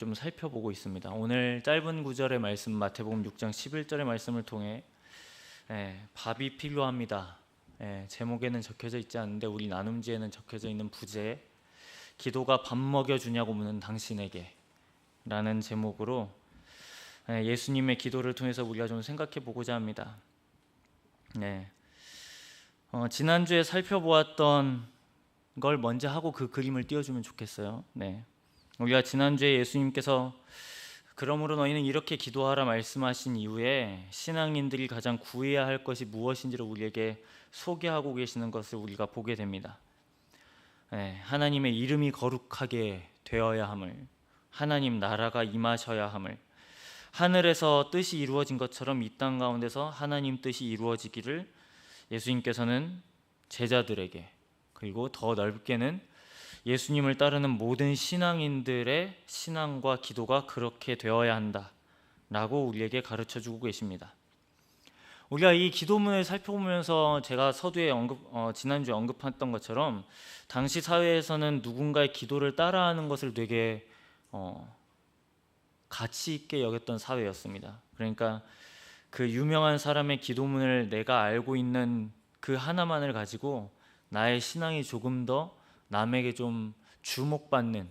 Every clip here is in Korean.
좀 살펴보고 있습니다. 오늘 짧은 구절의 말씀 마태복음 6장 11절의 말씀을 통해 밥이 필요합니다. 제목에는 적혀져 있지 않는데 우리 나눔지에는 적혀져 있는 부제 기도가 밥 먹여주냐고 묻는 당신에게 라는 제목으로 예수님의 기도를 통해서 우리가 좀 생각해 보고자 합니다. 지난주에 살펴보았던 걸 먼저 하고 그 그림을 띄워주면 좋겠어요. 우리가 지난주에 예수님께서 그러므로 너희는 이렇게 기도하라 말씀하신 이후에 신앙인들이 가장 구해야 할 것이 무엇인지를 우리에게 소개하고 계시는 것을 우리가 보게 됩니다. 하나님의 이름이 거룩하게 되어야 함을, 하나님 나라가 임하셔야 함을, 하늘에서 뜻이 이루어진 것처럼 이 땅 가운데서 하나님 뜻이 이루어지기를 예수님께서는 제자들에게, 그리고 더 넓게는 예수님을 따르는 모든 신앙인들의 신앙과 기도가 그렇게 되어야 한다라고 우리에게 가르쳐주고 계십니다. 우리가 이 기도문을 살펴보면서 제가 서두에 지난주에 언급했던 것처럼 당시 사회에서는 누군가의 기도를 따라하는 것을 되게 가치 있게 여겼던 사회였습니다. 그러니까 그 유명한 사람의 기도문을 내가 알고 있는 그 하나만을 가지고 나의 신앙이 조금 더 남에게 좀 주목받는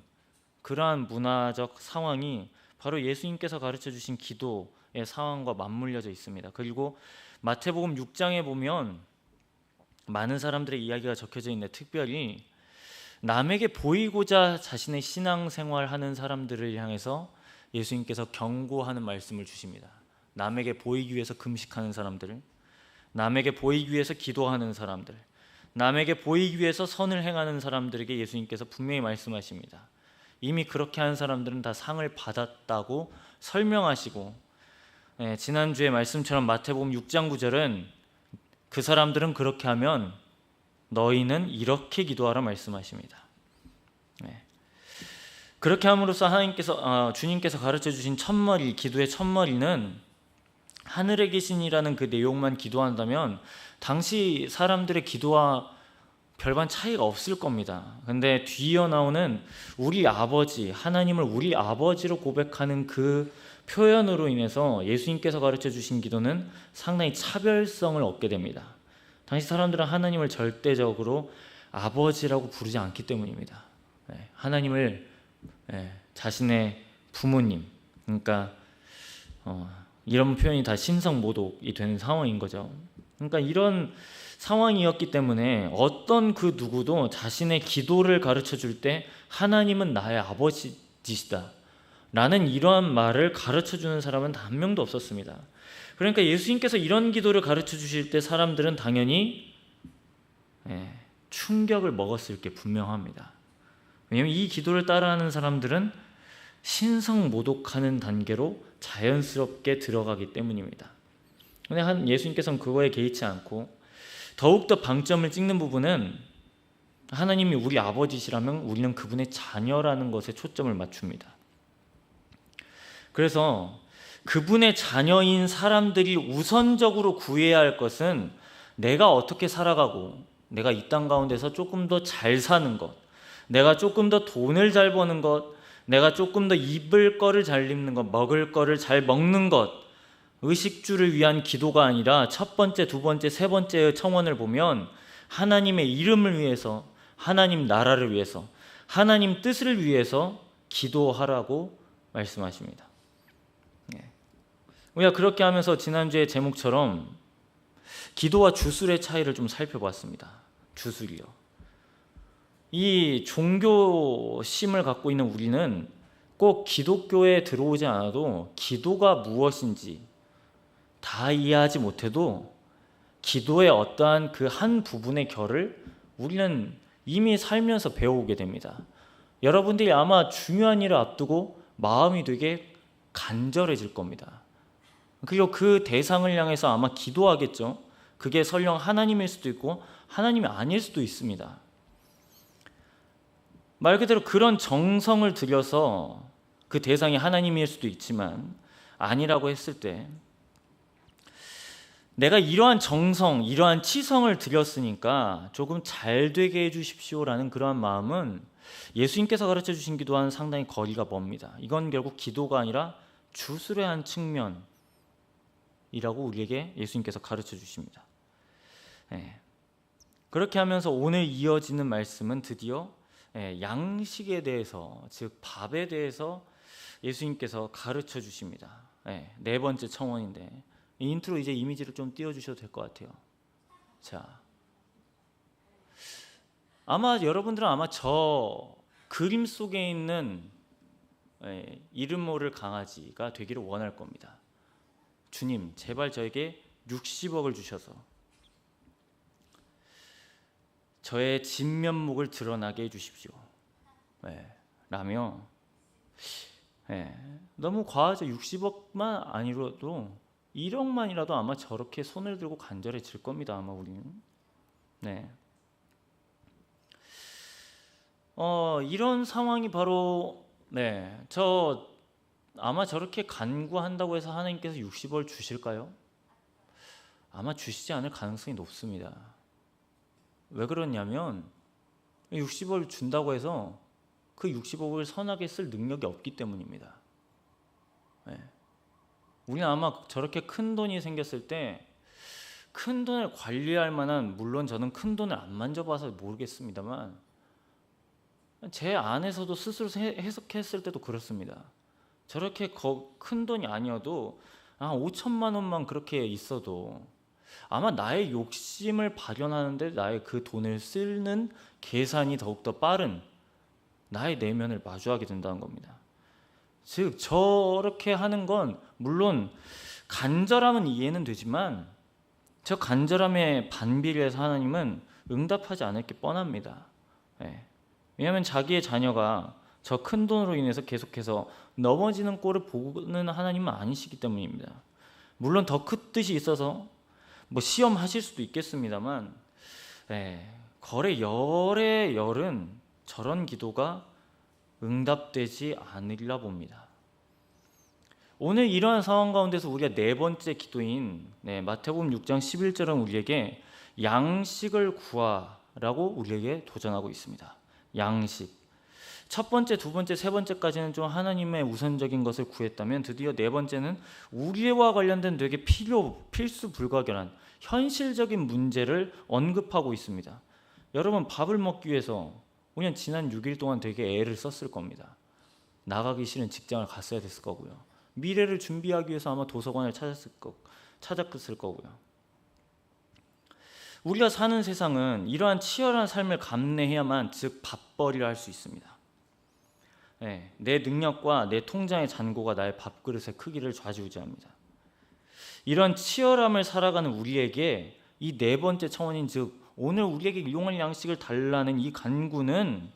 그러한 문화적 상황이 바로 예수님께서 가르쳐 주신 기도의 상황과 맞물려져 있습니다. 그리고 마태복음 6장에 보면 많은 사람들의 이야기가 적혀져 있는데 특별히 남에게 보이고자 자신의 신앙생활하는 사람들을 향해서 예수님께서 경고하는 말씀을 주십니다. 남에게 보이기 위해서 금식하는 사람들, 남에게 보이기 위해서 기도하는 사람들, 남에게 보이기 위해서 선을 행하는 사람들에게 예수님께서 분명히 말씀하십니다. 이미 그렇게 하는 사람들은 다 상을 받았다고 설명하시고, 지난주의 말씀처럼 마태복음 6장 9절은 그 사람들은 그렇게 하면 너희는 이렇게 기도하라 말씀하십니다. 그렇게 함으로써 주님께서 가르쳐 주신 첫머리, 기도의 첫머리는 하늘에 계신이라는 그 내용만 기도한다면 당시 사람들의 기도와 별반 차이가 없을 겁니다. 근데 뒤이어 나오는 우리 아버지, 하나님을 우리 아버지로 고백하는 그 표현으로 인해서 예수님께서 가르쳐 주신 기도는 상당히 차별성을 얻게 됩니다. 당시 사람들은 하나님을 절대적으로 아버지라고 부르지 않기 때문입니다. 하나님을 자신의 부모님, 그러니까 이런 표현이 다 신성모독이 되는 상황인 거죠. 그러니까 이런 상황이었기 때문에 어떤 그 누구도 자신의 기도를 가르쳐 줄 때 하나님은 나의 아버지시다 라는 이러한 말을 가르쳐 주는 사람은 단 한 명도 없었습니다. 그러니까 예수님께서 이런 기도를 가르쳐 주실 때 사람들은 당연히 충격을 먹었을 게 분명합니다. 왜냐하면 이 기도를 따라하는 사람들은 신성모독하는 단계로 자연스럽게 들어가기 때문입니다. 그런데 예수님께서는 그거에 개의치 않고 더욱더 방점을 찍는 부분은 하나님이 우리 아버지시라면 우리는 그분의 자녀라는 것에 초점을 맞춥니다. 그래서 그분의 자녀인 사람들이 우선적으로 구해야 할 것은 내가 어떻게 살아가고 내가 이 땅 가운데서 조금 더 잘 사는 것, 내가 조금 더 돈을 잘 버는 것, 내가 조금 더 입을 거를 잘 입는 것, 먹을 거를 잘 먹는 것, 의식주를 위한 기도가 아니라 첫 번째, 두 번째, 세 번째의 청원을 보면 하나님의 이름을 위해서, 하나님 나라를 위해서, 하나님 뜻을 위해서 기도하라고 말씀하십니다. 우리가 그렇게 하면서 지난주의 제목처럼 기도와 주술의 차이를 좀 살펴봤습니다. 주술이요. 이 종교심을 갖고 있는 우리는 꼭 기독교에 들어오지 않아도 기도가 무엇인지 다 이해하지 못해도 기도의 어떠한 그 한 부분의 결을 우리는 이미 살면서 배워오게 됩니다. 여러분들이 아마 중요한 일을 앞두고 마음이 되게 간절해질 겁니다. 그리고 그 대상을 향해서 아마 기도하겠죠. 그게 설령 하나님일 수도 있고 하나님이 아닐 수도 있습니다. 말 그대로 그런 정성을 들여서 그 대상이 하나님일 수도 있지만 아니라고 했을 때 내가 이러한 정성, 이러한 치성을 들였으니까 조금 잘 되게 해주십시오라는 그러한 마음은 예수님께서 가르쳐 주신 기도와는 상당히 거리가 멉니다. 이건 결국 기도가 아니라 주술의 측면이라고 우리에게 예수님께서 가르쳐 주십니다. 그렇게 하면서 오늘 이어지는 말씀은 드디어 양식에 대해서, 즉 밥에 대해서 예수님께서 가르쳐 주십니다. 네 번째 청원인데, 이 인트로 이제 이미지를 좀 띄워주셔도 될 것 같아요. 자, 아마 여러분들은 저 그림 속에 있는 이름 모를 강아지가 되기를 원할 겁니다. 주님, 제발 저에게 60억을 주셔서 저의 진면목을 드러나게 해주십시오. 라며, 너무 과하죠. 60억만 아니라도 1억만이라도 아마 저렇게 손을 들고 간절해질 겁니다. 아마 우리는. 이런 상황이 바로 아마 저렇게 간구한다고 해서 하나님께서 60억을 주실까요? 아마 주시지 않을 가능성이 높습니다. 왜 그러냐면 60억을 준다고 해서 그 60억을 선하게 쓸 능력이 없기 때문입니다. 우리는 아마 저렇게 큰 돈이 생겼을 때 큰 돈을 관리할 만한, 물론 저는 큰 돈을 안 만져봐서 모르겠습니다만 제 안에서도 스스로 해석했을 때도 그렇습니다. 저렇게 큰 돈이 아니어도 5천만 원만 그렇게 있어도 아마 나의 욕심을 발현하는데 나의 그 돈을 쓰는 계산이 더욱더 빠른 나의 내면을 마주하게 된다는 겁니다. 즉 저렇게 하는 건 물론 간절함은 이해는 되지만 저 간절함의 반비례해서 하나님은 응답하지 않을 게 뻔합니다. 왜냐하면 자기의 자녀가 저 큰 돈으로 인해서 계속해서 넘어지는 꼴을 보는 하나님은 아니시기 때문입니다. 물론 더 큰 뜻이 있어서 시험하실 수도 있겠습니다만 거래 열의 열은 저런 기도가 응답되지 않으리라 봅니다. 오늘 이러한 상황 가운데서 우리가 네 번째 기도인 마태복음 6장 11절은 우리에게 양식을 구하라고 우리에게 도전하고 있습니다. 양식. 첫 번째, 두 번째, 세 번째까지는 좀 하나님의 우선적인 것을 구했다면 드디어 네 번째는 우리와 관련된 되게 필수 불가결한 현실적인 문제를 언급하고 있습니다. 여러분, 밥을 먹기 위해서 그냥 지난 6일 동안 되게 애를 썼을 겁니다. 나가기 싫은 직장을 갔어야 됐을 거고요. 미래를 준비하기 위해서 아마 도서관을 찾았을 거고요. 우리가 사는 세상은 이러한 치열한 삶을 감내해야만, 즉 밥벌이를 할 수 있습니다. 내 능력과 내 통장의 잔고가 나의 밥그릇의 크기를 좌지우지합니다. 이런 치열함을 살아가는 우리에게 이 네 번째 차원인, 즉 오늘 우리에게 일용할 양식을 달라는 이 간구는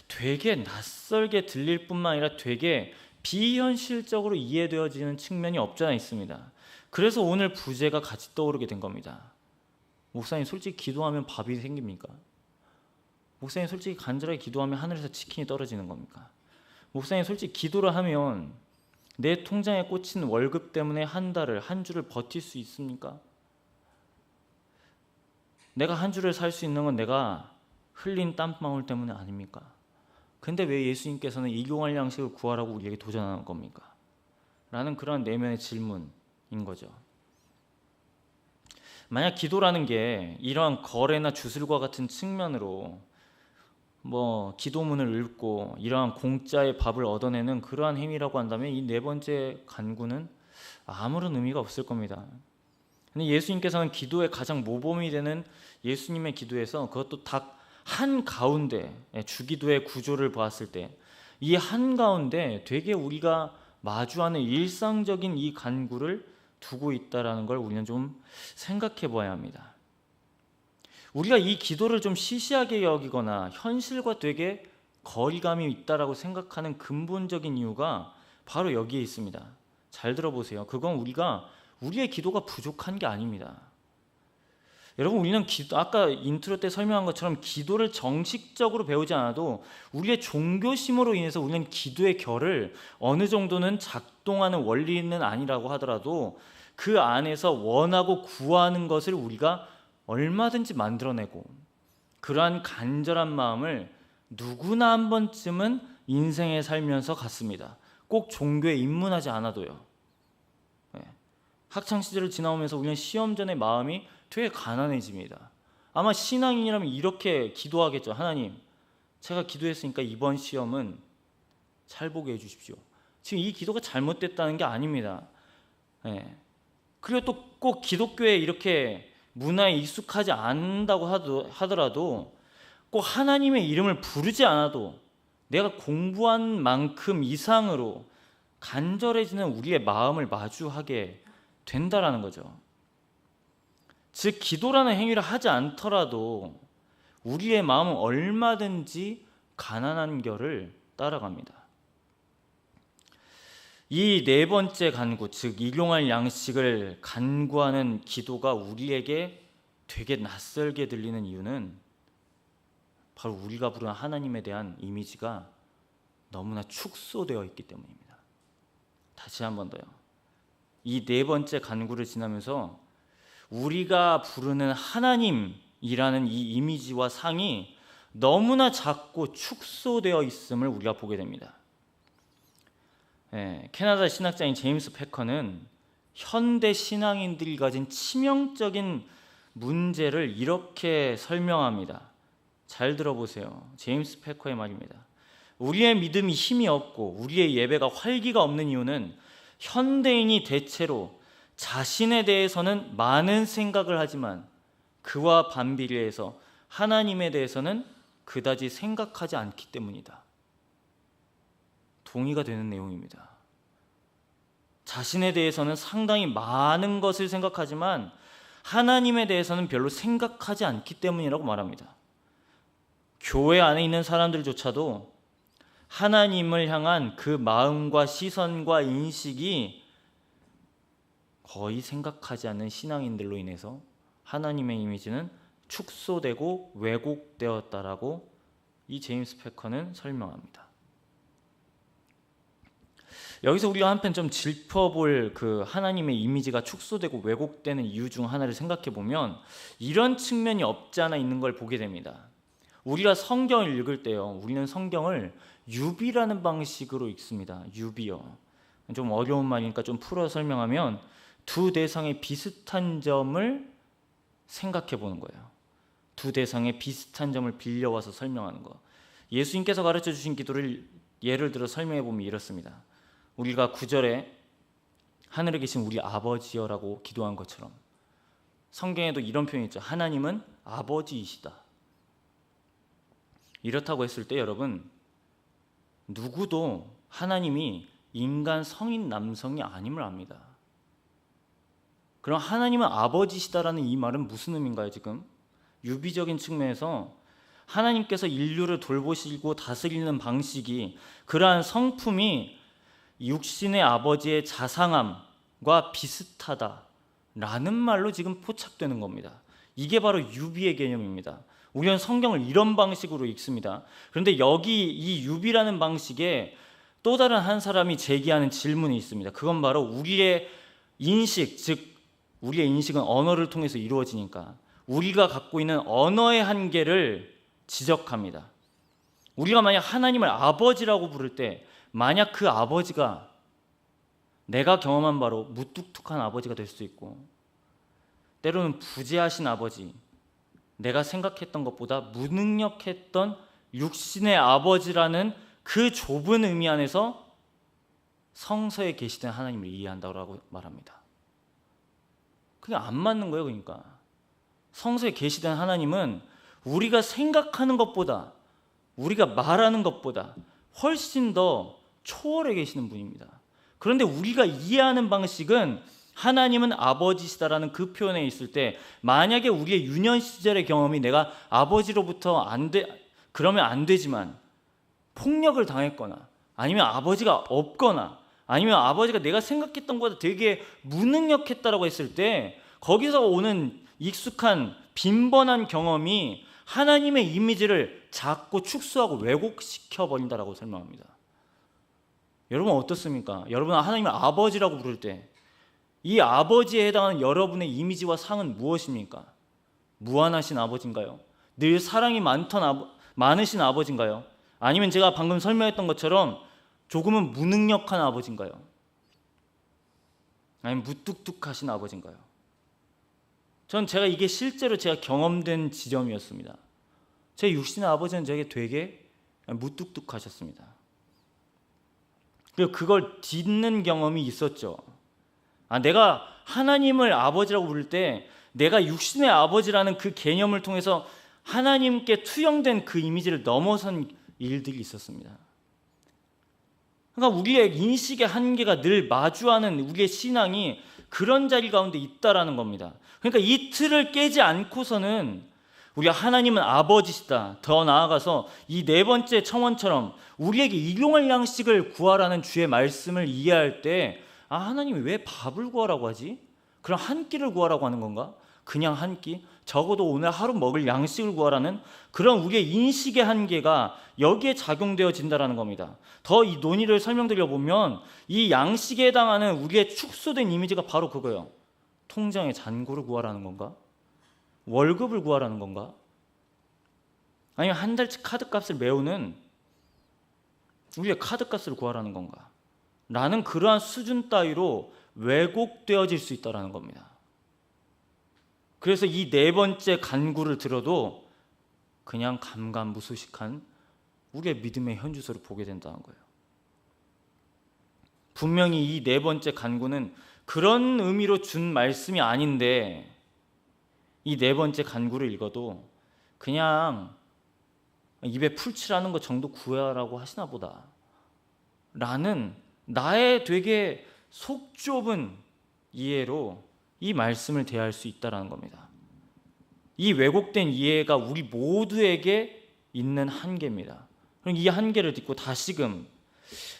되게 낯설게 들릴 뿐만 아니라 되게 비현실적으로 이해되어지는 측면이 없지 않아 있습니다. 그래서 오늘 부제가 같이 떠오르게 된 겁니다. 목사님, 솔직히 기도하면 밥이 생깁니까? 목사님, 솔직히 간절하게 기도하면 하늘에서 치킨이 떨어지는 겁니까? 목사님, 솔직히 기도를 하면 내 통장에 꽂힌 월급 때문에 한 주를 버틸 수 있습니까? 내가 한 주를 살 수 있는 건 내가 흘린 땀방울 때문에 아닙니까? 근데 왜 예수님께서는 일용할 양식을 구하라고 우리에게 도전하는 겁니까? 라는 그런 내면의 질문인 거죠. 만약 기도라는 게 이러한 거래나 주술과 같은 측면으로 기도문을 읽고 이러한 공짜의 밥을 얻어내는 그러한 행위라고 한다면 이 네 번째 간구는 아무런 의미가 없을 겁니다. 근데 예수님께서는 기도의 가장 모범이 되는 예수님의 기도에서, 그것도 딱 한가운데, 주기도의 구조를 보았을 때 이 한가운데 되게 우리가 마주하는 일상적인 이 간구를 두고 있다는 걸 우리는 좀 생각해 봐야 합니다. 우리가 이 기도를 좀 시시하게 여기거나 현실과 되게 거리감이 있다라고 생각하는 근본적인 이유가 바로 여기에 있습니다. 잘 들어보세요. 그건 우리의 기도가 부족한 게 아닙니다. 여러분, 우리는 아까 인트로 때 설명한 것처럼 기도를 정식적으로 배우지 않아도 우리의 종교심으로 인해서 우리는 기도의 결을 어느 정도는 작동하는 원리는 아니라고 하더라도 그 안에서 원하고 구하는 것을 우리가 얼마든지 만들어내고, 그러한 간절한 마음을 누구나 한 번쯤은 인생에 살면서 갔습니다. 꼭 종교에 입문하지 않아도요. 학창시절을 지나오면서 우리는 시험 전에 마음이 되게 가난해집니다. 아마 신앙인이라면 이렇게 기도하겠죠. 하나님, 제가 기도했으니까 이번 시험은 잘 보게 해주십시오. 지금 이 기도가 잘못됐다는 게 아닙니다. 그리고 또 꼭 기독교에 이렇게 문화에 익숙하지 않는다고 하더라도 꼭 하나님의 이름을 부르지 않아도 내가 공부한 만큼 이상으로 간절해지는 우리의 마음을 마주하게 된다라는 거죠. 즉 기도라는 행위를 하지 않더라도 우리의 마음은 얼마든지 가난한 결을 따라갑니다. 이 네 번째 간구, 즉 일용할 양식을 간구하는 기도가 우리에게 되게 낯설게 들리는 이유는 바로 우리가 부르는 하나님에 대한 이미지가 너무나 축소되어 있기 때문입니다. 다시 한 번 더요. 이 네 번째 간구를 지나면서 우리가 부르는 하나님이라는 이 이미지와 상이 너무나 작고 축소되어 있음을 우리가 보게 됩니다. 캐나다 신학자인 제임스 패커는 현대 신앙인들이 가진 치명적인 문제를 이렇게 설명합니다. 잘 들어보세요. 제임스 패커의 말입니다. 우리의 믿음이 힘이 없고 우리의 예배가 활기가 없는 이유는 현대인이 대체로 자신에 대해서는 많은 생각을 하지만 그와 반비례해서 하나님에 대해서는 그다지 생각하지 않기 때문이다. 동의가 되는 내용입니다. 자신에 대해서는 상당히 많은 것을 생각하지만 하나님에 대해서는 별로 생각하지 않기 때문이라고 말합니다. 교회 안에 있는 사람들조차도 하나님을 향한 그 마음과 시선과 인식이 거의 생각하지 않는 신앙인들로 인해서 하나님의 이미지는 축소되고 왜곡되었다라고 이 제임스 패커는 설명합니다. 여기서 우리가 한편 좀 짚어볼 그 하나님의 이미지가 축소되고 왜곡되는 이유 중 하나를 생각해 보면 이런 측면이 없지 않아 있는 걸 보게 됩니다. 우리가 성경을 읽을 때요, 우리는 성경을 유비라는 방식으로 읽습니다. 유비요. 좀 어려운 말이니까 좀 풀어 설명하면 두 대상의 비슷한 점을 생각해 보는 거예요. 두 대상의 비슷한 점을 빌려와서 설명하는 거. 예수님께서 가르쳐 주신 기도를 예를 들어 설명해 보면 이렇습니다. 우리가 9절에 하늘에 계신 우리 아버지여라고 기도한 것처럼 성경에도 이런 표현이 있죠. 하나님은 아버지이시다. 이렇다고 했을 때 여러분, 누구도 하나님이 인간 성인 남성이 아님을 압니다. 그럼 하나님은 아버지시다라는 이 말은 무슨 의미인가요? 지금 유비적인 측면에서 하나님께서 인류를 돌보시고 다스리는 방식이, 그러한 성품이 육신의 아버지의 자상함과 비슷하다라는 말로 지금 포착되는 겁니다. 이게 바로 유비의 개념입니다. 우리는 성경을 이런 방식으로 읽습니다. 그런데 여기 이 유비라는 방식에 또 다른 한 사람이 제기하는 질문이 있습니다. 그건 바로 우리의 인식, 즉 우리의 인식은 언어를 통해서 이루어지니까 우리가 갖고 있는 언어의 한계를 지적합니다. 우리가 만약 하나님을 아버지라고 부를 때 만약 그 아버지가 내가 경험한 바로 무뚝뚝한 아버지가 될 수 있고 때로는 부재하신 아버지, 내가 생각했던 것보다 무능력했던 육신의 아버지라는 그 좁은 의미 안에서 성서에 계시던 하나님을 이해한다고 말합니다. 그게 안 맞는 거예요. 그러니까 성서에 계시던 하나님은 우리가 생각하는 것보다, 우리가 말하는 것보다 훨씬 더 초월해 계시는 분입니다. 그런데 우리가 이해하는 방식은 하나님은 아버지시다라는 그 표현에 있을 때 만약에 우리의 유년 시절의 경험이 내가 아버지로부터 그러면 안 되지만 폭력을 당했거나 아니면 아버지가 없거나 아니면 아버지가 내가 생각했던 것보다 되게 무능력했다라고 했을 때 거기서 오는 익숙한 빈번한 경험이 하나님의 이미지를 작고 축소하고 왜곡시켜 버린다라고 설명합니다. 여러분 어떻습니까? 여러분은 하나님을 아버지라고 부를 때 이 아버지에 해당하는 여러분의 이미지와 상은 무엇입니까? 무한하신 아버지인가요? 늘 사랑이 많으신 아버지인가요? 아니면 제가 방금 설명했던 것처럼 조금은 무능력한 아버지인가요? 아니면 무뚝뚝하신 아버지인가요? 전 이게 실제로 제가 경험된 지점이었습니다. 제 육신의 아버지는 저에게 되게 무뚝뚝하셨습니다. 그리고 그걸 딛는 경험이 있었죠. 내가 하나님을 아버지라고 부를 때 내가 육신의 아버지라는 그 개념을 통해서 하나님께 투영된 그 이미지를 넘어선 일들이 있었습니다. 그러니까 우리의 인식의 한계가 늘 마주하는 우리의 신앙이 그런 자리 가운데 있다라는 겁니다. 그러니까 이 틀을 깨지 않고서는 우리가 하나님은 아버지시다, 더 나아가서 이 네 번째 청원처럼 우리에게 일용할 양식을 구하라는 주의 말씀을 이해할 때 하나님이 왜 밥을 구하라고 하지? 그럼 한 끼를 구하라고 하는 건가? 그냥 한 끼? 적어도 오늘 하루 먹을 양식을 구하라는 그런 우리의 인식의 한계가 여기에 작용되어진다는 겁니다. 더 이 논의를 설명드려 보면 이 양식에 해당하는 우리의 축소된 이미지가 바로 그거예요. 통장에 잔고를 구하라는 건가? 월급을 구하라는 건가? 아니면 한 달치 카드값을 메우는 우리의 카드값을 구하라는 건가? 라는 그러한 수준 따위로 왜곡되어질 수 있다는 겁니다. 그래서 이 네 번째 간구를 들어도 그냥 감감무소식한 우리의 믿음의 현주소를 보게 된다는 거예요. 분명히 이 네 번째 간구는 그런 의미로 준 말씀이 아닌데 이 네 번째 간구를 읽어도 그냥 입에 풀칠하는 것 정도 구하라고 하시나 보다 라는 나의 되게 속 좁은 이해로 이 말씀을 대할 수 있다는 겁니다. 이 왜곡된 이해가 우리 모두에게 있는 한계입니다. 그럼 이 한계를 딛고 다시금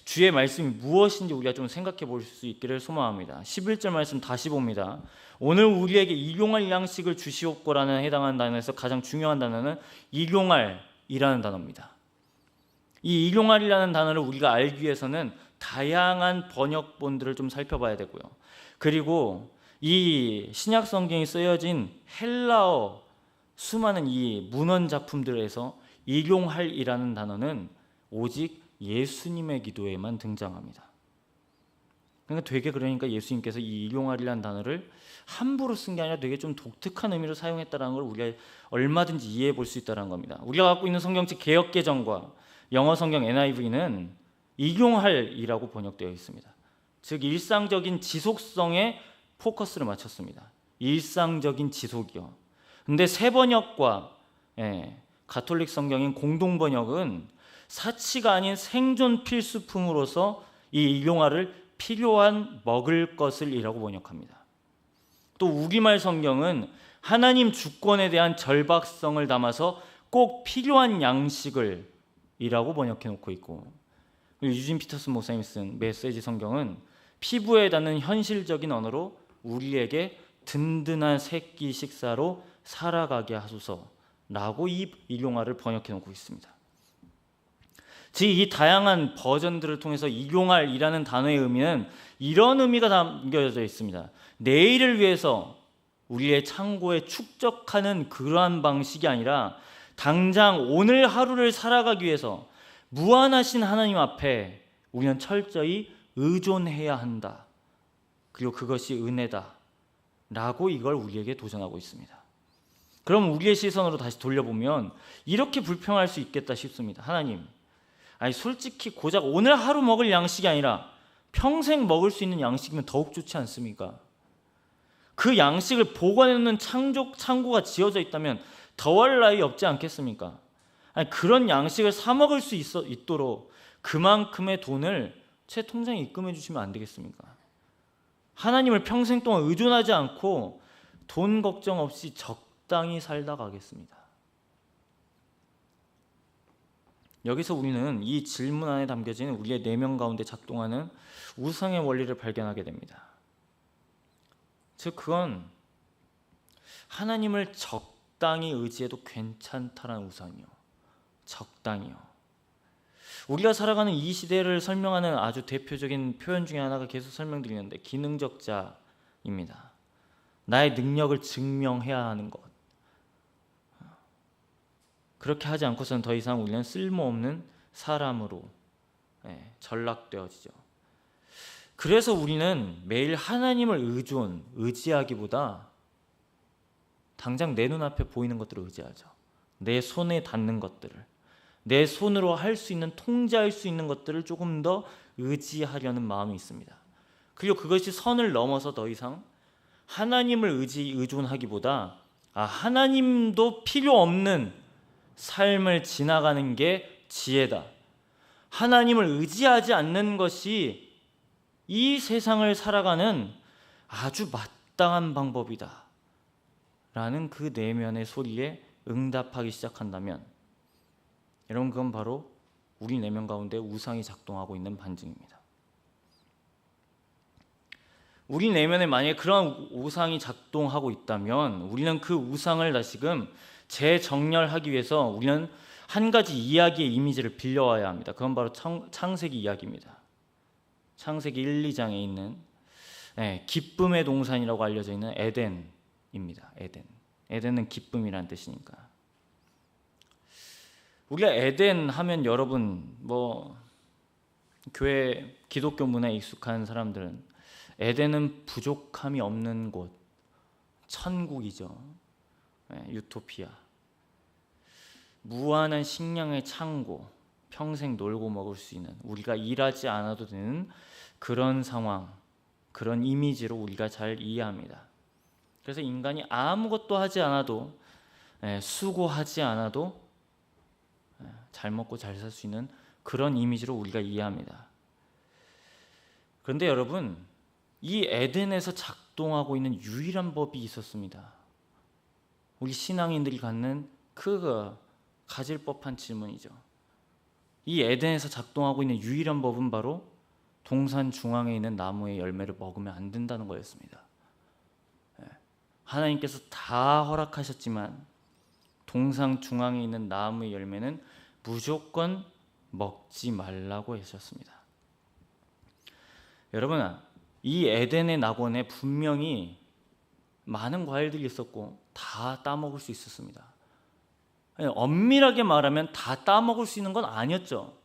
주의 말씀이 무엇인지 우리가 좀 생각해 볼 수 있기를 소망합니다. 11절 말씀 다시 봅니다. 오늘 우리에게 일용할 양식을 주시옵고라는 해당하는 단어에서 가장 중요한 단어는 일용할이라는 단어입니다. 이 일용할이라는 단어를 우리가 알기 위해서는 다양한 번역본들을 좀 살펴봐야 되고요. 그리고 이 신약 성경이 쓰여진 헬라어 수많은 이 문헌 작품들에서 일용할이라는 단어는 오직 예수님의 기도에만 등장합니다. 그러니까 예수님께서 이 일용할이라는 단어를 함부로 쓴 게 아니라 되게 좀 독특한 의미로 사용했다는 걸 우리가 얼마든지 이해해 볼 수 있다는 겁니다. 우리가 갖고 있는 성경책 개역개정과 영어 성경 NIV는 일용할이라고 번역되어 있습니다. 즉 일상적인 지속성에 포커스를 맞췄습니다. 일상적인 지속이요. 근데 새 번역과 가톨릭 성경인 공동 번역은 사치가 아닌 생존 필수품으로서 이 일용할을 필요한 먹을 것을이라고 번역합니다. 또 우리말 성경은 하나님 주권에 대한 절박성을 담아서 꼭 필요한 양식을 이라고 번역해 놓고 있고, 유진 피터슨 목사님이 쓴 메시지 성경은 피부에 닿는 현실적인 언어로 우리에게 든든한 새끼 식사로 살아가게 하소서라고 이 일용할을 번역해 놓고 있습니다. 즉 이 다양한 버전들을 통해서 일용할이라는 단어의 의미는 이런 의미가 담겨져 있습니다. 내일을 위해서 우리의 창고에 축적하는 그러한 방식이 아니라 당장 오늘 하루를 살아가기 위해서 무한하신 하나님 앞에 우리는 철저히 의존해야 한다. 그리고 그것이 은혜다 라고 이걸 우리에게 도전하고 있습니다. 그럼 우리의 시선으로 다시 돌려보면 이렇게 불평할 수 있겠다 싶습니다. 하나님, 솔직히 고작 오늘 하루 먹을 양식이 아니라 평생 먹을 수 있는 양식이면 더욱 좋지 않습니까? 그 양식을 보관해놓는 창고가 지어져 있다면 더할 나위 없지 않겠습니까? 그런 양식을 사 먹을 수 있도록 그만큼의 돈을 제 통장에 입금해 주시면 안 되겠습니까? 하나님을 평생 동안 의존하지 않고 돈 걱정 없이 적당히 살다 가겠습니다. 여기서 우리는 이 질문 안에 담겨진 우리의 내면 가운데 작동하는 우상의 원리를 발견하게 됩니다. 즉 그건 하나님을 적당히 의지해도 괜찮다라는 우상이요. 적당히요. 우리가 살아가는 이 시대를 설명하는 아주 대표적인 표현 중에 하나가 계속 설명드리는데 기능적자입니다. 나의 능력을 증명해야 하는 것. 그렇게 하지 않고서는 더 이상 우리는 쓸모없는 사람으로 전락되어지죠. 그래서 우리는 매일 하나님을 의지하기보다 당장 내 눈앞에 보이는 것들을 의지하죠. 내 손에 닿는 것들을, 내 손으로 할 수 있는, 통제할 수 있는 것들을 조금 더 의지하려는 마음이 있습니다. 그리고 그것이 선을 넘어서 더 이상 하나님을 의존하기보다 하나님도 필요 없는 삶을 지나가는 게 지혜다. 하나님을 의지하지 않는 것이 이 세상을 살아가는 아주 마땅한 방법이다 라는 그 내면의 소리에 응답하기 시작한다면, 여러분, 그건 바로 우리 내면 가운데 우상이 작동하고 있는 반증입니다. 우리 내면에 만약에 그런 우상이 작동하고 있다면 우리는 그 우상을 다시금 재정렬하기 위해서 우리는 한 가지 이야기의 이미지를 빌려와야 합니다. 그건 바로 창세기 이야기입니다. 창세기 1, 2장에 있는 기쁨의 동산이라고 알려져 있는 에덴입니다. 에덴은 기쁨이란 뜻이니까. 우리가 에덴 하면 여러분 교회 기독교 문화에 익숙한 사람들은 에덴은 부족함이 없는 곳, 천국이죠. 유토피아. 무한한 식량의 창고, 평생 놀고 먹을 수 있는, 우리가 일하지 않아도 되는 그런 상황, 그런 이미지로 우리가 잘 이해합니다. 그래서 인간이 아무것도 하지 않아도, 수고하지 않아도 잘 먹고 잘 살 수 있는 그런 이미지로 우리가 이해합니다. 그런데 여러분, 이 에덴에서 작동하고 있는 유일한 법이 있었습니다. 우리 신앙인들이 갖는 가질 법한 질문이죠. 이 에덴에서 작동하고 있는 유일한 법은 바로 동산 중앙에 있는 나무의 열매를 먹으면 안 된다는 거였습니다. 하나님께서 다 허락하셨지만 동산 중앙에 있는 나무의 열매는 무조건 먹지 말라고 하셨습니다. 여러분, 이 에덴의 낙원에 분명히 많은 과일들이 있었고 다 따먹을 수 있었습니다. 엄밀하게 말하면 다 따먹을 수 있는 건 아니었죠.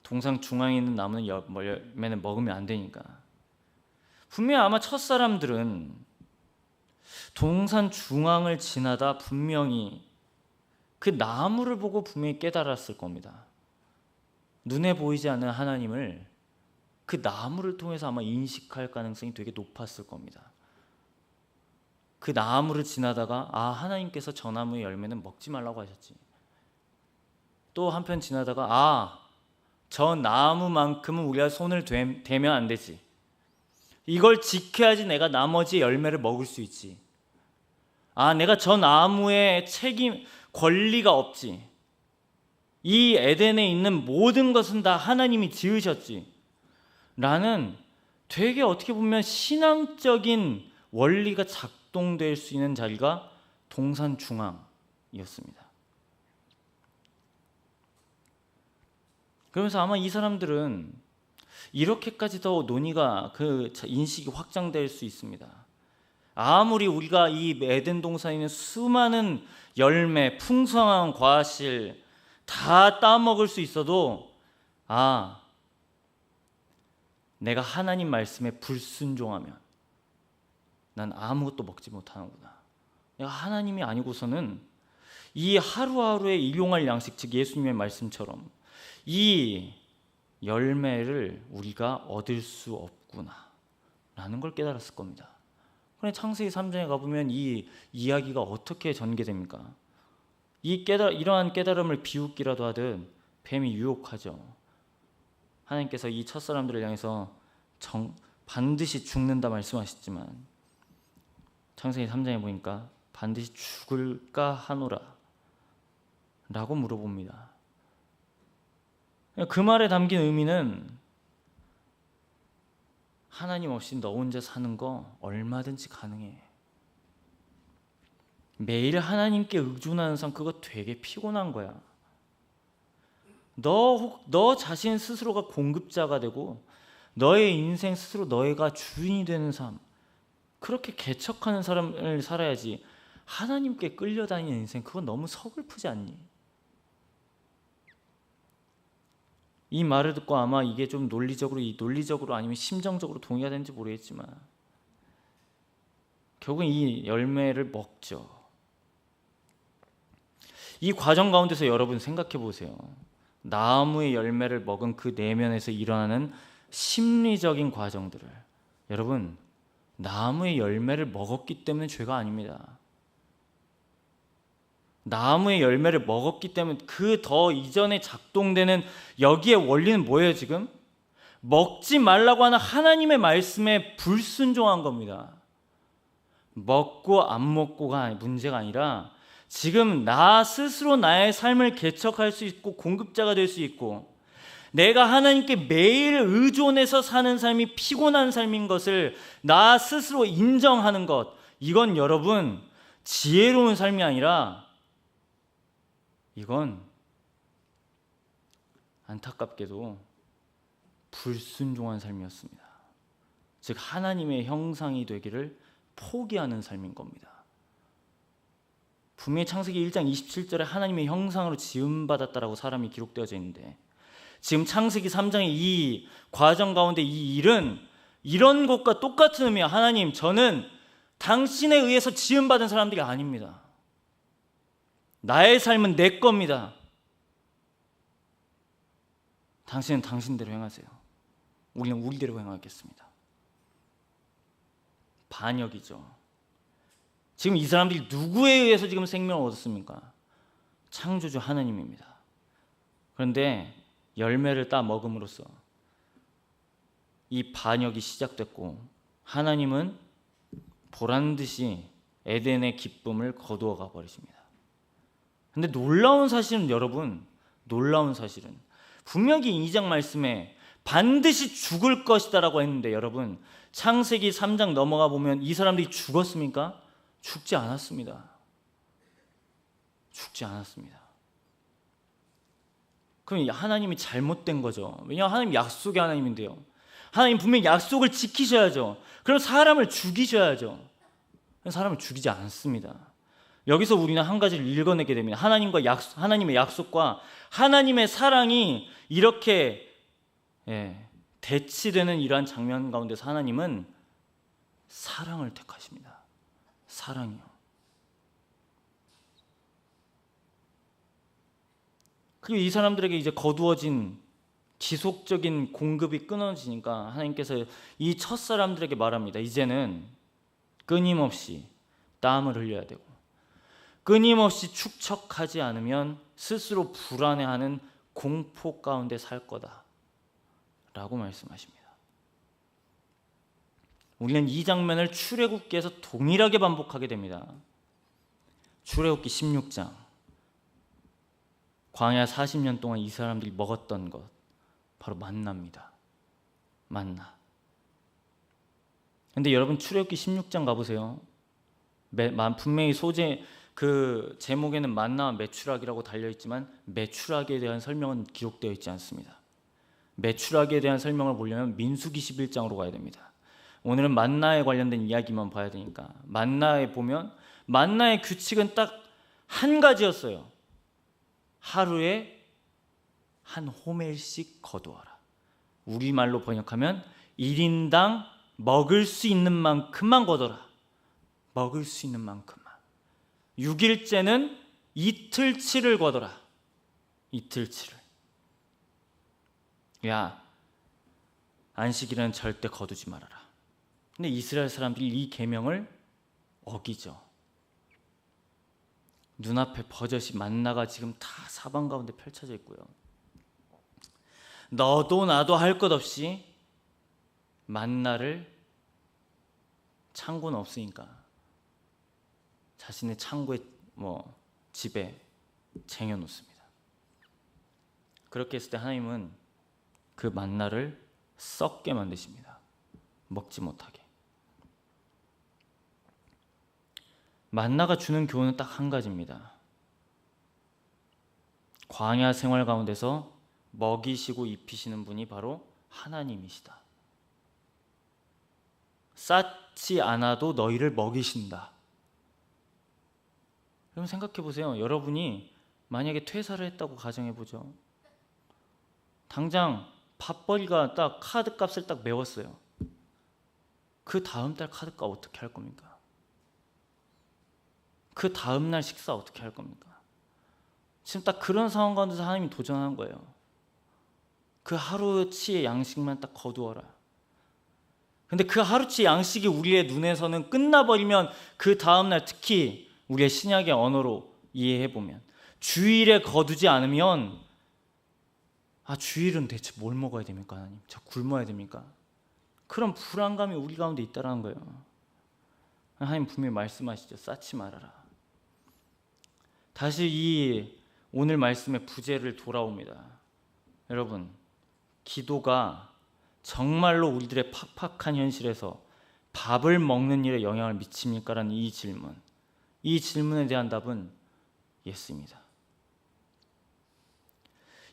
동산 중앙에 있는 나무는 열매는 먹으면 안 되니까. 분명히 아마 첫사람들은 동산 중앙을 지나다 분명히 그 나무를 보고 분명히 깨달았을 겁니다. 눈에 보이지 않는 하나님을 그 나무를 통해서 아마 인식할 가능성이 되게 높았을 겁니다. 그 나무를 지나다가 하나님께서 저 나무의 열매는 먹지 말라고 하셨지. 또 한편 지나다가 저 나무만큼은 우리가 손을 대면 안 되지. 이걸 지켜야지 내가 나머지 열매를 먹을 수 있지. 내가 저 나무의 권리가 없지. 이 에덴에 있는 모든 것은 다 하나님이 지으셨지 라는 되게 어떻게 보면 신앙적인 원리가 작동될 수 있는 자리가 동산 중앙이었습니다. 그러면서 아마 이 사람들은 이렇게까지 더 논의가 인식이 확장될 수 있습니다. 아무리 우리가 이 에덴 동산에 있는 수많은 열매, 풍성한 과실 다 따먹을 수 있어도 내가 하나님 말씀에 불순종하면 난 아무것도 먹지 못하는구나. 내가 하나님이 아니고서는 이 하루하루의 일용할 양식, 즉 예수님의 말씀처럼 이 열매를 우리가 얻을 수 없구나 라는 걸 깨달았을 겁니다. 그런데 창세기 3장에 가보면 이 이야기가 어떻게 전개됩니까? 이러한 깨달음을 비웃기라도 하듯 뱀이 유혹하죠. 하나님께서 이 첫사람들을 향해서 반드시 죽는다 말씀하셨지만 창세기 3장에 보니까 반드시 죽을까 하노라 라고 물어봅니다. 그 말에 담긴 의미는 하나님 없이 너 혼자 사는 거 얼마든지 가능해. 매일 하나님께 의존하는 삶, 그거 되게 피곤한 거야. 너 자신 스스로가 공급자가 되고 너의 인생 스스로 너희가 주인이 되는 삶, 그렇게 개척하는 삶을 살아야지. 하나님께 끌려다니는 인생, 그건 너무 서글프지 않니? 이 말을 듣고 아마 이게 좀 논리적으로 아니면 심정적으로 동의가 되는지 모르겠지만 결국은 이 열매를 먹죠. 이 과정 가운데서 여러분 생각해 보세요. 나무의 열매를 먹은 그 내면에서 일어나는 심리적인 과정들을, 여러분, 나무의 열매를 먹었기 때문에 죄가 아닙니다. 나무의 열매를 먹었기 때문에 그 더 이전에 작동되는 여기에 원리는 뭐예요 지금? 먹지 말라고 하는 하나님의 말씀에 불순종한 겁니다. 먹고 안 먹고가 문제가 아니라 지금 나 스스로 나의 삶을 개척할 수 있고 공급자가 될 수 있고 내가 하나님께 매일 의존해서 사는 삶이 피곤한 삶인 것을 나 스스로 인정하는 것, 이건 여러분 지혜로운 삶이 아니라 이건 안타깝게도 불순종한 삶이었습니다. 즉 하나님의 형상이 되기를 포기하는 삶인 겁니다. 분명히 창세기 1장 27절에 하나님의 형상으로 지음받았다라고 사람이 기록되어져 있는데 지금 창세기 3장의 이 과정 가운데 이 일은 이런 것과 똑같은 의미야. 하나님, 저는 당신에 의해서 지음받은 사람들이 아닙니다. 나의 삶은 내 겁니다. 당신은 당신대로 행하세요. 우리는 우리대로 행하겠습니다. 반역이죠. 지금 이 사람들이 누구에 의해서 지금 생명을 얻었습니까? 창조주 하나님입니다. 그런데 열매를 따 먹음으로써 이 반역이 시작됐고 하나님은 보란듯이 에덴의 기쁨을 거두어 가버리십니다. 근데 놀라운 사실은 여러분, 놀라운 사실은 분명히 2장 말씀에 반드시 죽을 것이다 라고 했는데 여러분 창세기 3장 넘어가 보면 이 사람들이 죽었습니까? 죽지 않았습니다. 죽지 않았습니다. 그럼 하나님이 잘못된 거죠. 왜냐하면 하나님 약속의 하나님인데요. 하나님 분명히 약속을 지키셔야죠. 그럼 사람을 죽이셔야죠. 사람을 죽이지 않습니다. 여기서 우리는 한 가지를 읽어내게 됩니다. 하나님의 약속과 하나님의 사랑이 이렇게 대치되는 이러한 장면 가운데서 하나님은 사랑을 택하십니다. 사랑이요. 그리고 이 사람들에게 이제 거두어진 지속적인 공급이 끊어지니까 하나님께서 이 첫사람들에게 말합니다. 이제는 끊임없이 땀을 흘려야 되고 끊임없이 축적하지 않으면 스스로 불안해하는 공포 가운데 살 거다 라고 말씀하십니다. 우리는 이 장면을 출애굽기에서 동일하게 반복하게 됩니다. 출애굽기 16장, 광야 40년 동안 이 사람들이 먹었던 것 바로 만나입니다. 만나. 근데 여러분 출애굽기 16장 가보세요. 분명히 그 제목에는 만나와 메추라기라고 달려있지만 메추라기에 대한 설명은 기록되어 있지 않습니다. 메추라기에 대한 설명을 보려면 민수기 11장으로 가야 됩니다. 오늘은 만나에 관련된 이야기만 봐야 되니까 만나에 보면 만나의 규칙은 딱 한 가지였어요. 하루에 한 호멜씩 거두어라. 우리말로 번역하면 1인당 먹을 수 있는 만큼만 거둬라. 먹을 수 있는 만큼만. 6일째는 이틀치를 거둬라. 이틀치를. 야, 안식일은 절대 거두지 말아라. 근데 이스라엘 사람들이 이 계명을 어기죠. 눈앞에 버젓이 만나가 지금 다 사방 가운데 펼쳐져 있고요. 너도 나도 할 것 없이 만나를 창고는 없으니까 자신의 창고에 집에 쟁여놓습니다. 그렇게 했을 때 하나님은 그 만나를 썩게 만드십니다. 먹지 못하게. 만나가 주는 교훈은 딱 한 가지입니다. 광야 생활 가운데서 먹이시고 입히시는 분이 바로 하나님이시다. 쌓지 않아도 너희를 먹이신다. 여러분 생각해 보세요. 여러분이 만약에 퇴사를 했다고 가정해 보죠. 당장 밥벌이가 딱 카드 값을 딱 메웠어요. 그 다음 달 카드값 어떻게 할 겁니까? 그 다음 날 식사 어떻게 할 겁니까? 지금 딱 그런 상황 가운데서 하나님이 도전한 거예요. 그 하루치의 양식만 딱 거두어라. 근데 그 하루치의 양식이 우리의 눈에서는 끝나버리면 그 다음날, 특히 우리의 신약의 언어로 이해해보면, 주일에 거두지 않으면 주일은 대체 뭘 먹어야 됩니까? 하나님, 저 굶어야 됩니까? 그런 불안감이 우리 가운데 있다는 거예요. 하나님 분명히 말씀하시죠. 쌓지 말아라. 다시 이 오늘 말씀의 부제를 돌아옵니다. 여러분, 기도가 정말로 우리들의 팍팍한 현실에서 밥을 먹는 일에 영향을 미칩니까? 라는 이 질문에 대한 답은 예스입니다.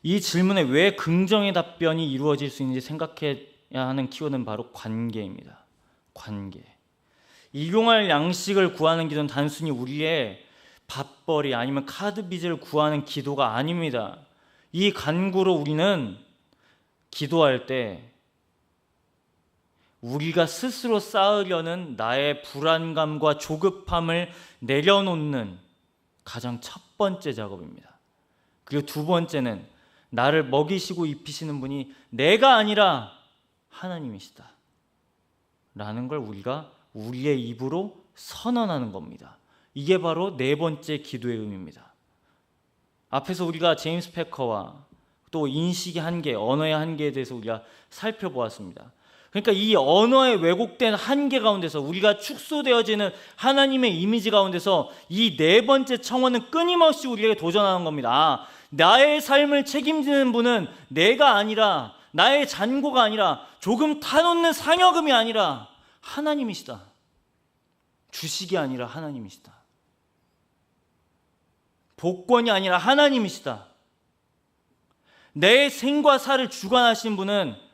이 질문에 왜 긍정의 답변이 이루어질 수 있는지 생각해야 하는 키워드는 바로 관계입니다. 관계. 일용할 양식을 구하는 기도는 단순히 우리의 밥벌이 아니면 카드 빚을 구하는 기도가 아닙니다. 이 간구로 우리는 기도할 때 우리가 스스로 쌓으려는 나의 불안감과 조급함을 내려놓는 가장 첫 번째 작업입니다. 그리고 두 번째는 나를 먹이시고 입히시는 분이 내가 아니라 하나님이시다 라는 걸 우리가 우리의 입으로 선언하는 겁니다. 이게 바로 네 번째 기도의 의미입니다. 앞에서 우리가 제임스 패커와 또 인식의 한계, 언어의 한계에 대해서 우리가 살펴보았습니다. 그러니까 이 언어의 왜곡된 한계 가운데서 우리가 축소되어지는 하나님의 이미지 가운데서 이 네 번째 청원은 끊임없이 우리에게 도전하는 겁니다. 나의 삶을 책임지는 분은 내가 아니라, 나의 잔고가 아니라, 조금 타놓는 상여금이 아니라 하나님이시다. 주식이 아니라 하나님이시다. 복권이 아니라 하나님이시다. 내 생과 사를 주관하신 분은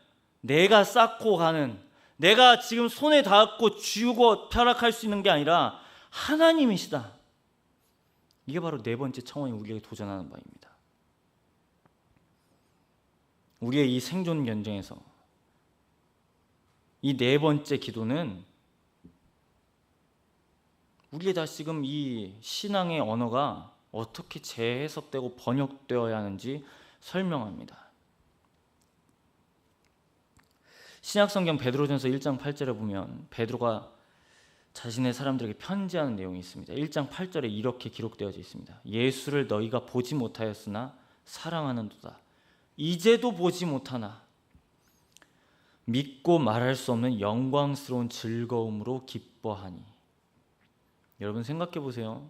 내가 쌓고 가는, 내가 지금 손에 닿고 쥐고 펴락할 수 있는 게 아니라 하나님이시다. 이게 바로 네 번째 청원이 우리에게 도전하는 바입니다. 우리의 이 생존 전쟁에서 이 네 번째 기도는 우리의 다시금 이 신앙의 언어가 어떻게 재해석되고 번역되어야 하는지 설명합니다. 신약성경 베드로전서 1장 8절에 보면 베드로가 자신의 사람들에게 편지하는 내용이 있습니다. 1장 8절에 이렇게 기록되어져 있습니다. 예수를 너희가 보지 못하였으나 사랑하는도다. 이제도 보지 못하나 믿고 말할 수 없는 영광스러운 즐거움으로 기뻐하니. 여러분 생각해 보세요.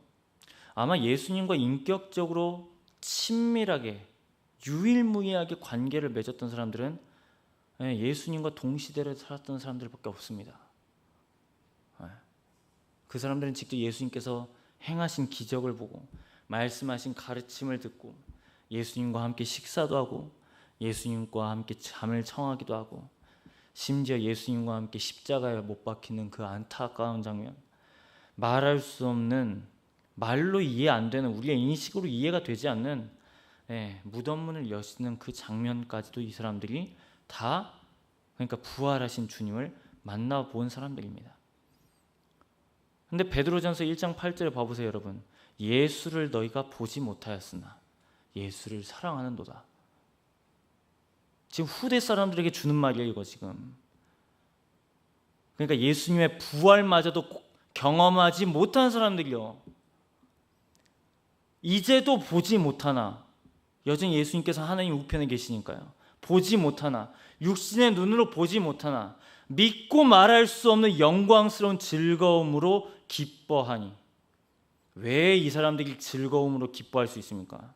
아마 예수님과 인격적으로 친밀하게 유일무이하게 관계를 맺었던 사람들은 예수님과 동시대를 살았던 사람들밖에 없습니다. 그 사람들은 직접 예수님께서 행하신 기적을 보고 말씀하신 가르침을 듣고 예수님과 함께 식사도 하고 예수님과 함께 잠을 청하기도 하고 심지어 예수님과 함께 십자가에 못 박히는 그 안타까운 장면, 말할 수 없는, 말로 이해 안 되는, 우리의 인식으로 이해가 되지 않는 무덤문을 여시는 그 장면까지도 이 사람들이 다, 그러니까 부활하신 주님을 만나본 사람들입니다. 근데 베드로전서 1장 8절에 봐보세요. 여러분, 예수를 너희가 보지 못하였으나 예수를 사랑하는도다. 지금 후대 사람들에게 주는 말이에요, 이거 지금. 그러니까 예수님의 부활마저도 경험하지 못한 사람들이요, 이제도 보지 못하나, 여전히 예수님께서 하나님 우편에 계시니까요, 보지 못하나, 육신의 눈으로 보지 못하나 믿고 말할 수 없는 영광스러운 즐거움으로 기뻐하니. 왜 이 사람들이 즐거움으로 기뻐할 수 있습니까?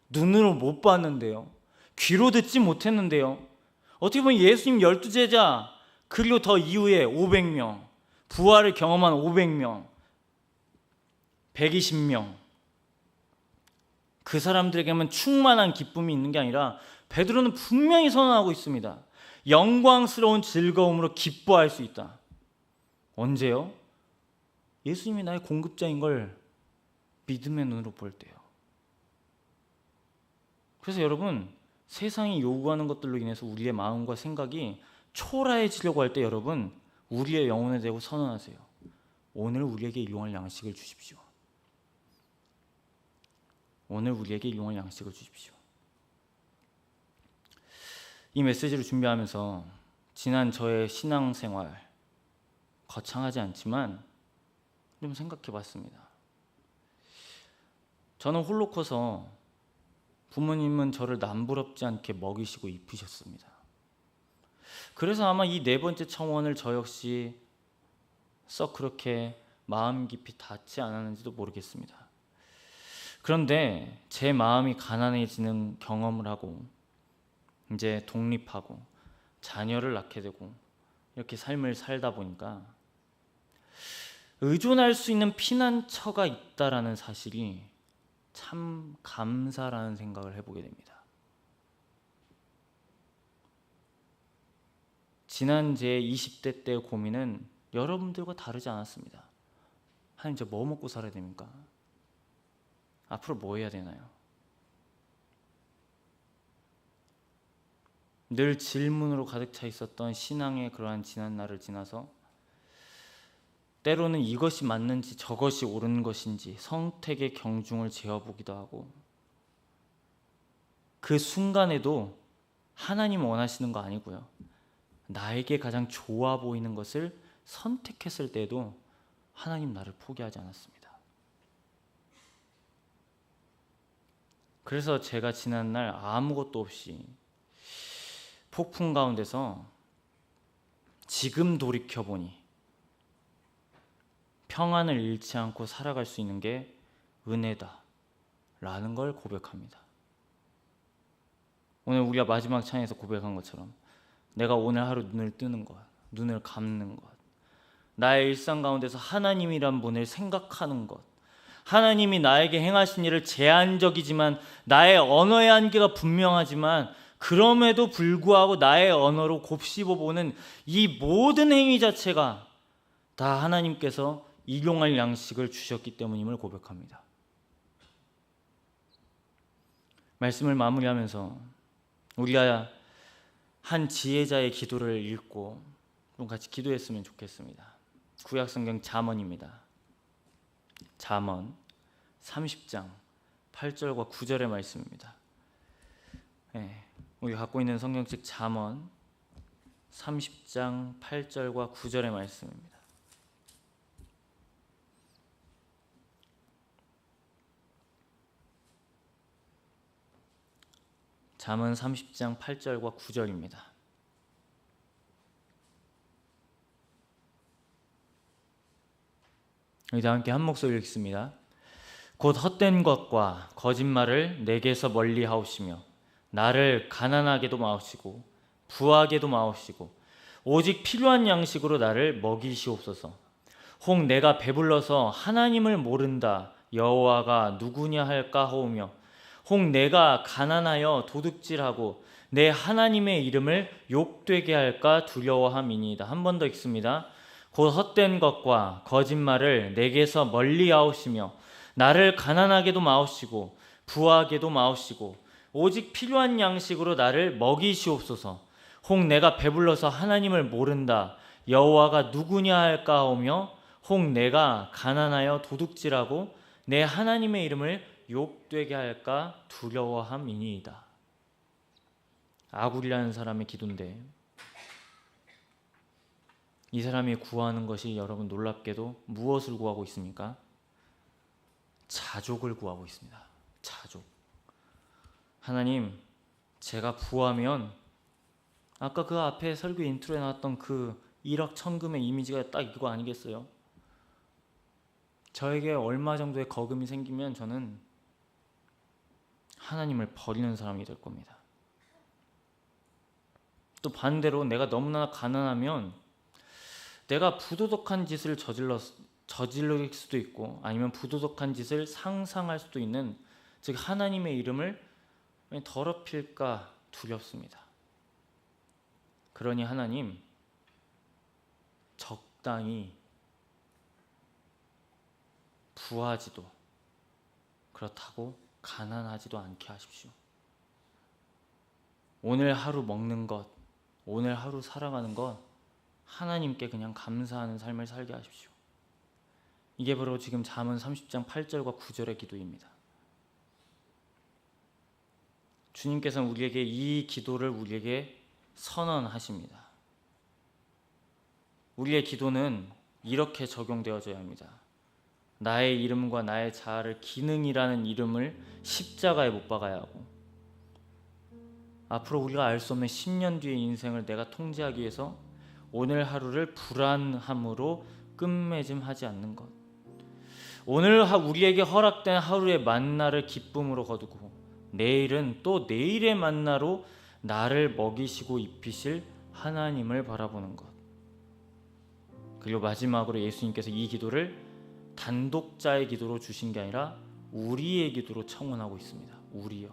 눈으로 못 봤는데요, 귀로 듣지 못했는데요. 어떻게 보면 예수님 12제자 그리고 더 이후에 500명, 부활을 경험한 500명, 120명, 그 사람들에게만 충만한 기쁨이 있는 게 아니라 베드로는 분명히 선언하고 있습니다. 영광스러운 즐거움으로 기뻐할 수 있다. 언제요? 예수님이 나의 공급자인 걸 믿음의 눈으로 볼 때요. 그래서 여러분, 세상이 요구하는 것들로 인해서 우리의 마음과 생각이 초라해지려고 할 때 여러분, 우리의 영혼에 대고 선언하세요. 오늘 우리에게 일용할 양식을 주십시오. 오늘 우리에게 일용할 양식을 주십시오. 이 메시지를 준비하면서 지난 저의 신앙생활, 거창하지 않지만 좀 생각해 봤습니다. 저는 홀로 커서 부모님은 저를 남부럽지 않게 먹이시고 입히셨습니다. 그래서 아마 이 네 번째 청원을 저 역시 썩 그렇게 마음 깊이 닿지 않았는지도 모르겠습니다. 그런데 제 마음이 가난해지는 경험을 하고 이제 독립하고 자녀를 낳게 되고 이렇게 삶을 살다 보니까 의존할 수 있는 피난처가 있다라는 사실이 참 감사라는 생각을 해보게 됩니다. 지난 제 20대 때의 고민은 여러분들과 다르지 않았습니다. 하나님, 저 뭐 먹고 살아야 됩니까? 앞으로 뭐 해야 되나요? 늘 질문으로 가득 차 있었던 신앙의 그러한 지난 날을 지나서 때로는 이것이 맞는지 저것이 옳은 것인지 선택의 경중을 재어보기도 하고, 그 순간에도 하나님 원하시는 거 아니고요, 나에게 가장 좋아 보이는 것을 선택했을 때도 하나님 나를 포기하지 않았습니다. 그래서 제가 지난날 아무것도 없이 폭풍 가운데서 지금 돌이켜보니 평안을 잃지 않고 살아갈 수 있는 게 은혜다 라는 걸 고백합니다. 오늘 우리가 마지막 찬에서 고백한 것처럼 내가 오늘 하루 눈을 뜨는 것, 눈을 감는 것, 나의 일상 가운데서 하나님이란 분을 생각하는 것, 하나님이 나에게 행하신 일을 제한적이지만 나의 언어의 한계가 분명하지만 그럼에도 불구하고 나의 언어로 곱씹어보는 이 모든 행위 자체가 다 하나님께서 일용할 양식을 주셨기 때문임을 고백합니다. 말씀을 마무리하면서 우리가 한 지혜자의 기도를 읽고 좀 같이 기도했으면 좋겠습니다. 구약성경 잠언입니다. 잠언 30장 8절과 9절의 말씀입니다. 우리가 갖고 있는 성경책 잠언 30장 8절과 9절의 말씀입니다. 잠언 30장 8절과 9절입니다. 우리 다 함께 한 목소리 읽습니다. 곧 헛된 것과 거짓말을 내게서 멀리 하옵시며 나를 가난하게도 마옵시고 부하게도 마옵시고 오직 필요한 양식으로 나를 먹이시옵소서. 혹 내가 배불러서 하나님을 모른다 여호와가 누구냐 할까 하오며 혹 내가 가난하여 도둑질하고 내 하나님의 이름을 욕되게 할까 두려워함이니이다. 한 번 더 읽습니다. 곧 헛된 것과 거짓말을 내게서 멀리 하옵시며 나를 가난하게도 마옵시고 부하게도 마옵시고 오직 필요한 양식으로 나를 먹이시옵소서. 혹 내가 배불러서 하나님을 모른다 여호와가 누구냐 할까 하오며 혹 내가 가난하여 도둑질하고 내 하나님의 이름을 욕되게 할까 두려워함이니이다. 아굴이라는 사람의 기도인데 이 사람이 구하는 것이 여러분 놀랍게도 무엇을 구하고 있습니까? 자족을 구하고 있습니다. 자족. 하나님, 제가 부하면 아까 그 앞에 설교 인트로에 나왔던 그 일확천금의 이미지가 딱 이거 아니겠어요? 저에게 얼마 정도의 거금이 생기면 저는 하나님을 버리는 사람이 될 겁니다. 또 반대로 내가 너무나 가난하면 내가 부도덕한 짓을 저질 수도 있고 아니면 부도덕한 짓을 상상할 수도 있는, 즉 하나님의 이름을 더럽힐까 두렵습니다. 그러니 하나님, 적당히 부하지도 그렇다고 가난하지도 않게 하십시오. 오늘 하루 먹는 것, 오늘 하루 살아가는 것 하나님께 그냥 감사하는 삶을 살게 하십시오. 이게 바로 지금 잠언 30장 8절과 9절의 기도입니다. 주님께서는 우리에게 이 기도를 우리에게 선언하십니다. 우리의 기도는 이렇게 적용되어져야 합니다. 나의 이름과 나의 자아를 기능이라는 이름을 십자가에 못 박아야 하고, 앞으로 우리가 알 수 없는 10년 뒤의 인생을 내가 통제하기 위해서 오늘 하루를 불안함으로 끝맺음하지 않는 것, 오늘 우리에게 허락된 하루의 만나를 기쁨으로 거두고 내일은 또 내일의 만나로 나를 먹이시고 입히실 하나님을 바라보는 것. 그리고 마지막으로 예수님께서 이 기도를 단독자의 기도로 주신 게 아니라 우리의 기도로 청원하고 있습니다. 우리여,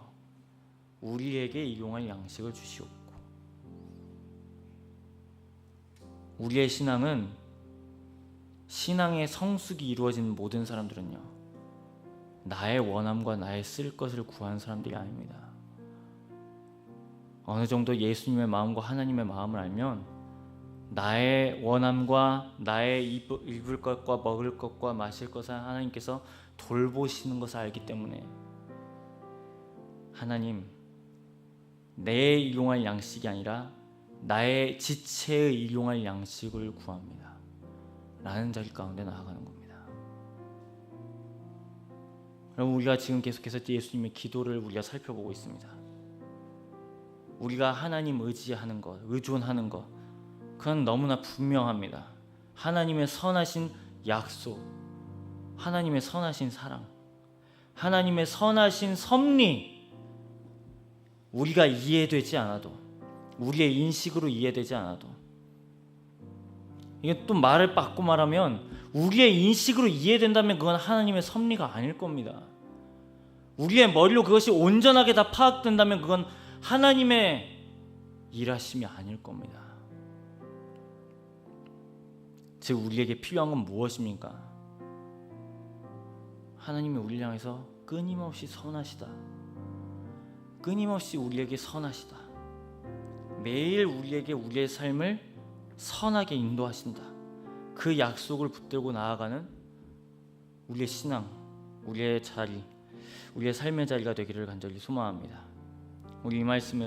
우리에게 일용할 양식을 주시옵고. 우리의 신앙은, 신앙의 성숙이 이루어진 모든 사람들은요, 나의 원함과 나의 쓸 것을 구하는 사람들이 아닙니다. 어느 정도 예수님의 마음과 하나님의 마음을 알면 나의 원함과 나의 입을 것과 먹을 것과 마실 것을 하나님께서 돌보시는 것을 알기 때문에 하나님, 내 일용할 양식이 아니라 나의 지체의 일용할 양식을 구합니다 라는 자리 가운데 나아가는 겁니다. 여러분, 우리가 지금 계속해서 예수님의 기도를 우리가 살펴보고 있습니다. 우리가 하나님 의지하는 것, 의존하는 것, 그건 너무나 분명합니다. 하나님의 선하신 약속, 하나님의 선하신 사랑, 하나님의 선하신 섭리, 우리가 이해되지 않아도, 우리의 인식으로 이해되지 않아도, 이게 또 말을 바꿔 말하면 우리의 인식으로 이해된다면 그건 하나님의 섭리가 아닐 겁니다. 우리의 머리로 그것이 온전하게 다 파악된다면 그건 하나님의 일하심이 아닐 겁니다. 즉 우리에게 필요한 건 무엇입니까? 하나님이 우리를 향해서 끊임없이 선하시다, 끊임없이 우리에게 선하시다, 매일 우리에게 우리의 삶을 선하게 인도하신다, 그 약속을 붙들고 나아가는 우리의 신앙, 우리의 자리, 우리의 삶의 자리가 되기를 간절히 소망합니다. 우리 이 말씀을